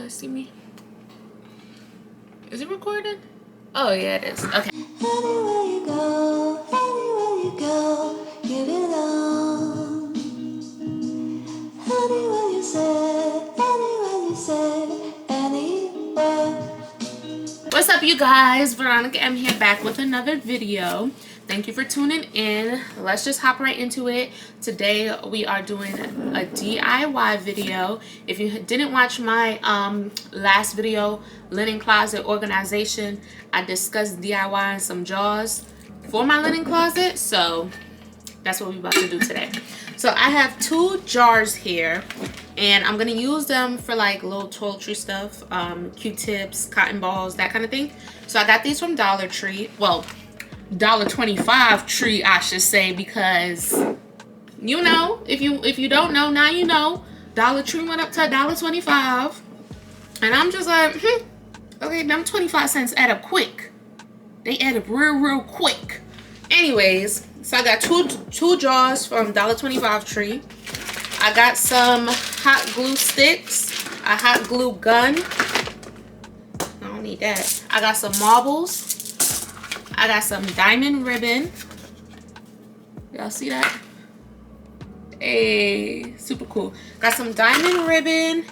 guys see me? Is it recording? Oh yeah, it is. Okay. Anywhere you go, give it all. Anywhere you say, anywhere. What's up, you guys? Veronica.Em here, back with another video. Thank you for tuning in. Let's just hop right into it. Today we are doing a DIY video. If you didn't watch my last video, linen closet organization, I discussed DIYing some jars for my linen closet. So that's what we're about to do today. So I have 2 jars here, and I'm gonna use them for like little toiletry stuff, Q-tips, cotton balls, that kind of thing. So I got these from Dollar Tree. Well, $1.25 Tree, I should say, because you know, if you don't know, now you know. Dollar Tree went up to $1.25, and I'm just like, okay, them 25 cents add up quick. They add up real quick. Anyways, so I got two jars from $1.25 Tree. I got some hot glue sticks, a hot glue gun. I don't need that. I got some marbles. I got some diamond ribbon. Y'all see that? Hey, super cool. Got some diamond ribbon,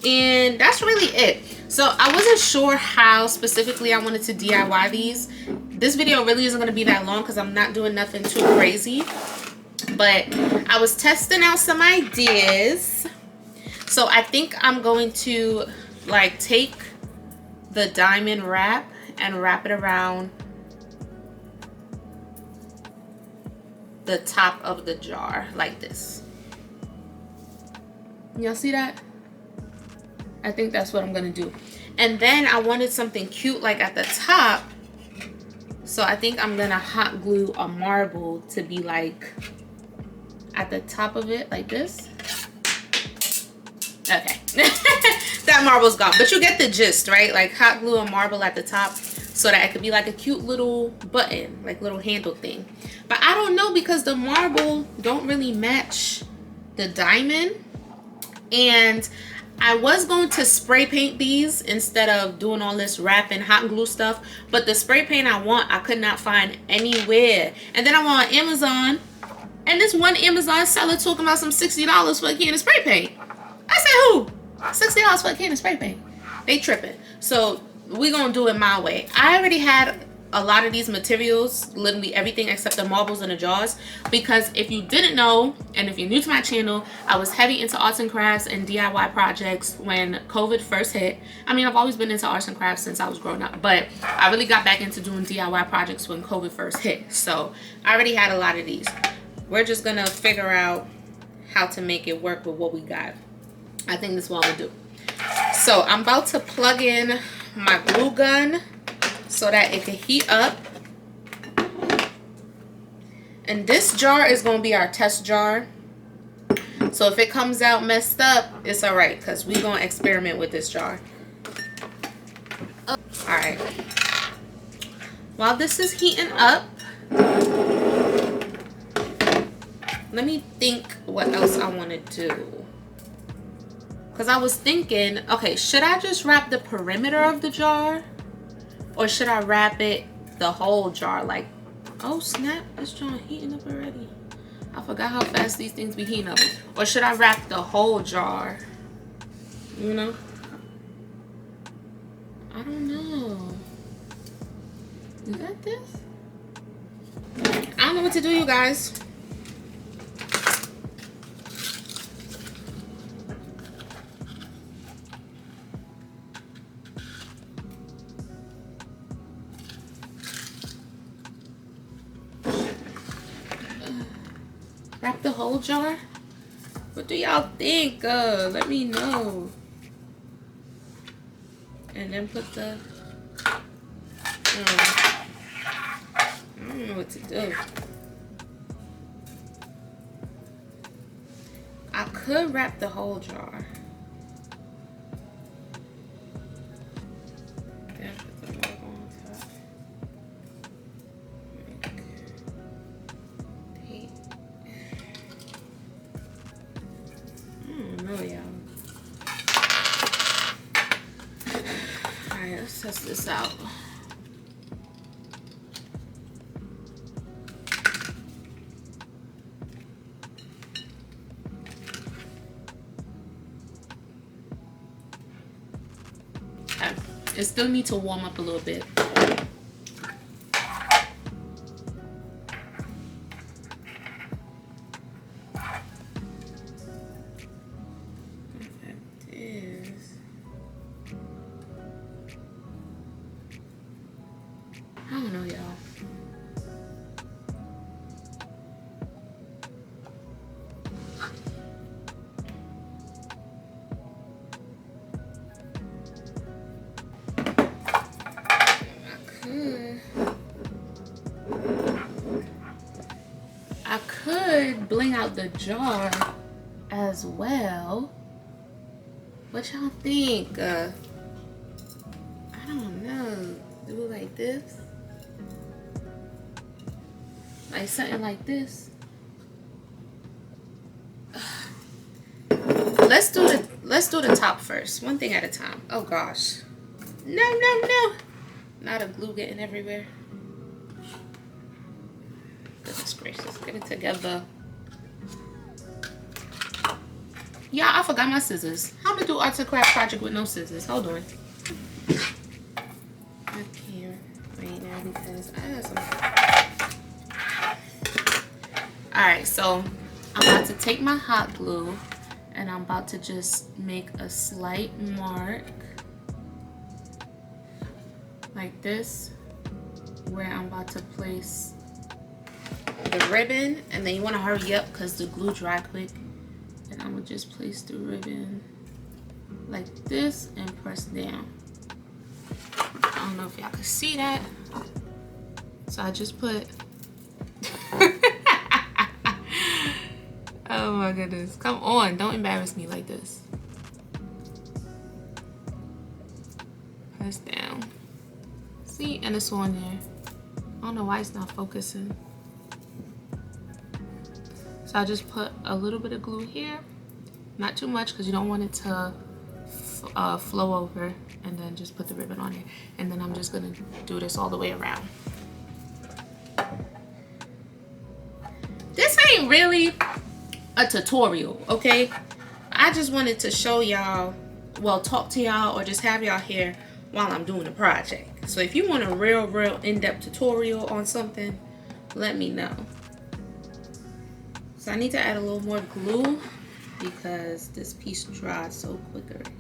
and that's really it. So I wasn't sure how specifically I wanted to DIY these. This video really isn't going to be that long because I'm not doing nothing too crazy. But I was testing out some ideas. So I think I'm going to like take the diamond wrap and wrap it around the top of the jar like this. Y'all see that? I think that's what I'm gonna do. And then I wanted something cute like at the top, so I think I'm gonna hot glue a marble to be like at the top of it like this. Okay. That marble's gone, but you get the gist, right? Like hot glue a marble at the top so that it could be like a cute little button, like little handle thing. But I don't know, because the marble don't really match the diamond, and I was going to spray paint these instead of doing all this wrap and hot glue stuff, but the spray paint I want, I could not find anywhere. And then I went on Amazon, and this one Amazon seller talking about some $60 for a can of spray paint. I said, who? $60 for a can of spray paint? They tripping. So we're gonna do it my way. I already had a lot of these materials, literally everything except the marbles and the jars, because if you didn't know, and if you're new to my channel, I was heavy into arts and crafts and DIY projects when COVID first hit. I mean, I've always been into arts and crafts since I was growing up, but I really got back into doing DIY projects when COVID first hit. So I already had a lot of these. We're just gonna figure out how to make it work with what we got. I think that's what I'm gonna do. So I'm about to plug in my glue gun so that it can heat up. And this jar is going to be our test jar. So if it comes out messed up, it's alright, because we're going to experiment with this jar. Alright. While this is heating up, let me think what else I want to do. Because I was thinking, okay, should I just wrap the perimeter of the jar? Or should I wrap it the whole jar? Like, oh snap, this jar heating up already. I forgot how fast these things be heating up. Or should I wrap the whole jar? You know? I don't know. You got this? I don't know what to do, you guys. Wrap the whole jar? What do y'all think? Let me know. And then put the... I don't know what to do. I could wrap the whole jar. Then put the marble on top. Oh, y'all. Alright, let's test this out. Okay. It still needs to warm up a little bit. I don't know, y'all. I could bling out the jar as well. What y'all think? I don't know. Do it like this. Like something like this. Let's do the top first. One thing at a time. Oh gosh. No. Not a glue getting everywhere. Goodness gracious. Get it together. Yeah, I forgot my scissors. How to do arts and craft project with no scissors? Hold on. I can't right now because I got some. Alright, so I'm about to take my hot glue and I'm about to just make a slight mark like this where I'm about to place the ribbon, and then you want to hurry up because the glue dry quick. And I'm gonna just place the ribbon like this and press down. I don't know if y'all can see that. So I just put oh my goodness, come on, don't embarrass me like this. Press down. See, and it's on there. I don't know why it's not focusing. So I just put a little bit of glue here, not too much because you don't want it to flow over, and then just put the ribbon on it. And then I'm just gonna do this all the way around. This ain't really a tutorial, okay? I just wanted to show y'all, well, talk to y'all or just have y'all here while I'm doing the project. So if you want a real in-depth tutorial on something, let me know. So I need to add a little more glue because this piece dries so quick already.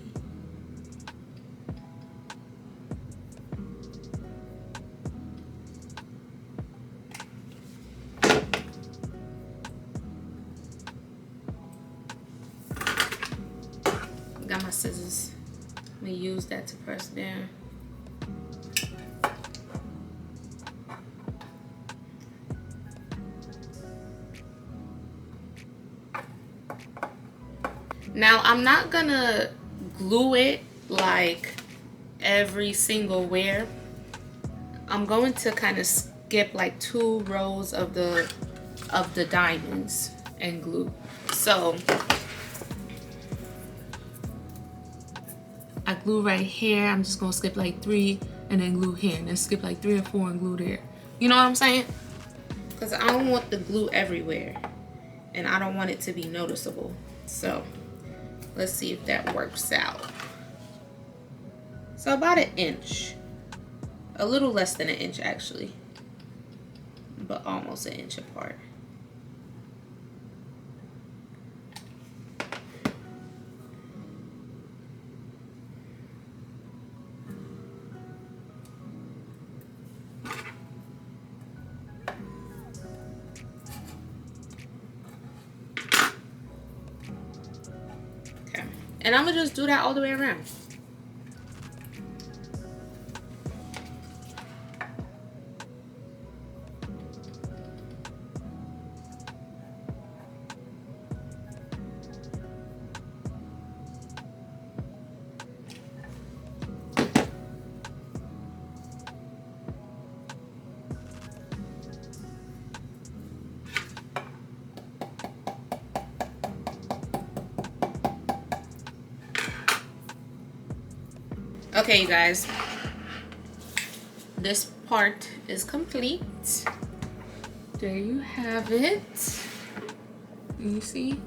Got my scissors. I'm gonna use that to press down. Now I'm not gonna glue it like every single wear. I'm going to kind of skip like 2 rows of the diamonds and glue. So I glue right here. I'm just gonna skip like 3 and then glue here, and then skip like 3 or 4 and glue there. You know what I'm saying? Because I don't want the glue everywhere and I don't want it to be noticeable. So let's see if that works out. So about 1 inch. A little less than 1 inch actually. But almost 1 inch apart. Okay. And I'm gonna just do that all the way around. Okay, you guys, this part is complete. There you have it. You see?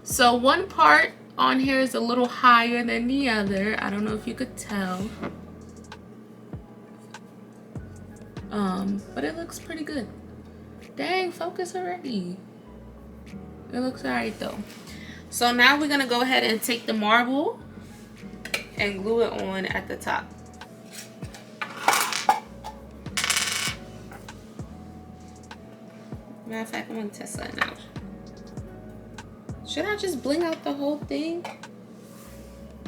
So one part on here is a little higher than the other. I don't know if you could tell. But it looks pretty good. Dang, focus already. It looks alright though. So now we're gonna go ahead and take the marble and glue it on at the top. Matter of fact, I'm gonna test something out. Should I just bling out the whole thing?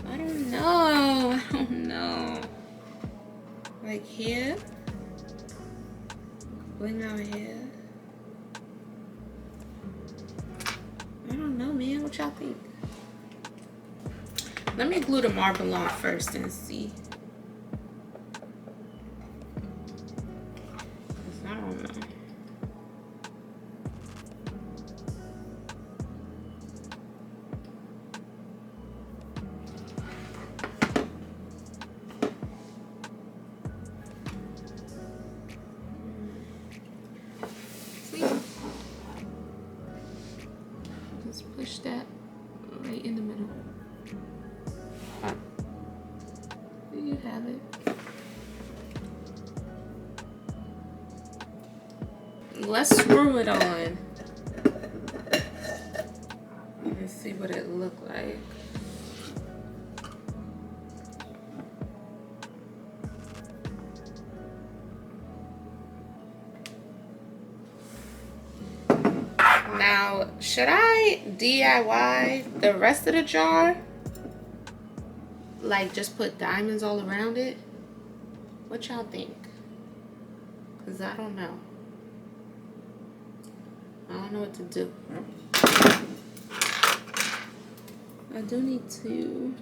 I don't know. Like here. Bling out here. I don't know, man. What y'all think? Let me glue the marble on first and see. I don't know. Push that right in the middle. There you have it. Let's screw it on. Let's see what it looked like. Now, should I DIY the rest of the jar? Like, just put diamonds all around it? What y'all think? Because I don't know. I don't know what to do. I do need to...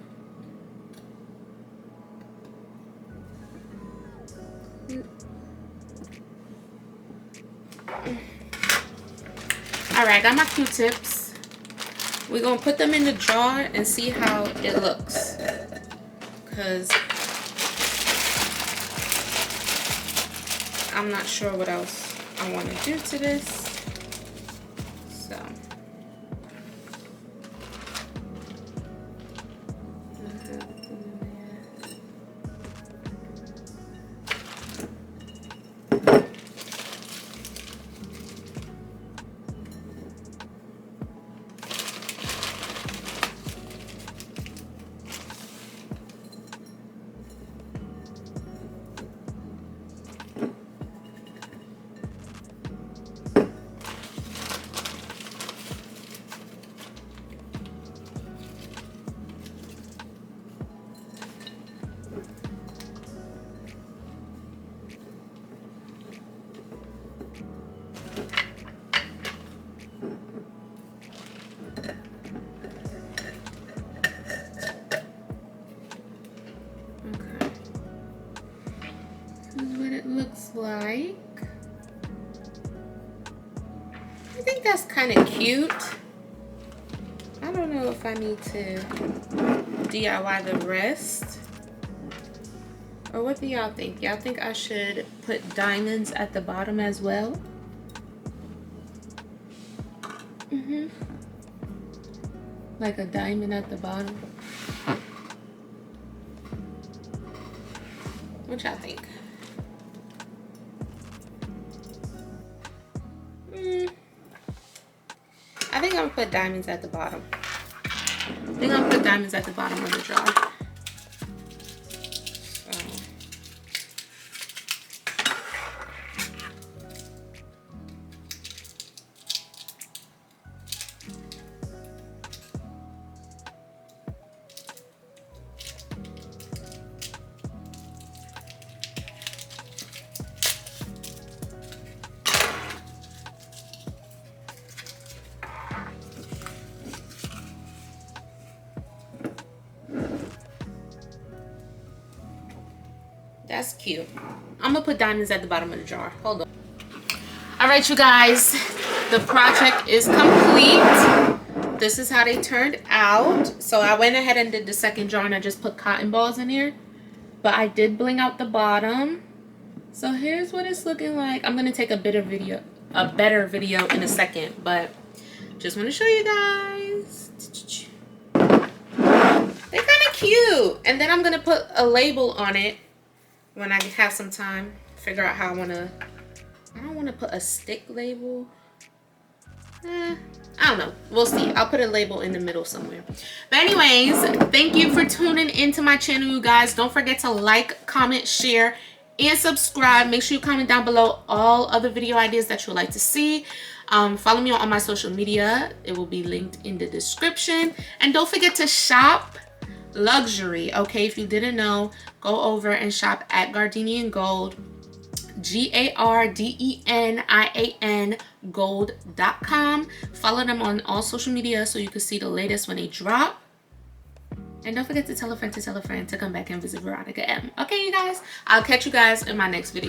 Alright, got my Q-tips. We're going to put them in the jar and see how it looks. Because I'm not sure what else I want to do to this. So. Looks like, I think that's kind of cute. I don't know if I need to DIY the rest, or what do y'all think? Y'all think I should put diamonds at the bottom as well? Like a diamond at the bottom. What y'all think? I think I'm gonna put diamonds at the bottom. I think I'm gonna put diamonds at the bottom of the jar. That's cute. I'm gonna put diamonds at the bottom of the jar. Hold on. All right, you guys, the project is complete. This is how they turned out. So I went ahead and did the second jar and I just put cotton balls in here. But I did bling out the bottom. So here's what it's looking like. I'm gonna take a better video in a second, but just want to show you guys. They're kind of cute. And then I'm gonna put a label on it when I have some time. Figure out how I don't want to put a stick label. I don't know. We'll see. I'll put a label in the middle somewhere. But anyways, thank you for tuning into my channel, you guys. Don't forget to like, comment, share, and subscribe. Make sure you comment down below all other video ideas that you would like to see. Follow me on all my social media. It will be linked in the description. And don't forget to shop luxury. Okay, if you didn't know, go over and shop at Gardenian Gold. GARDENIAN gold.com. Follow them on all social media so you can see the latest when they drop. And don't forget to tell a friend to come back and visit Veronica.Em. Okay, you guys? I'll catch you guys in my next video.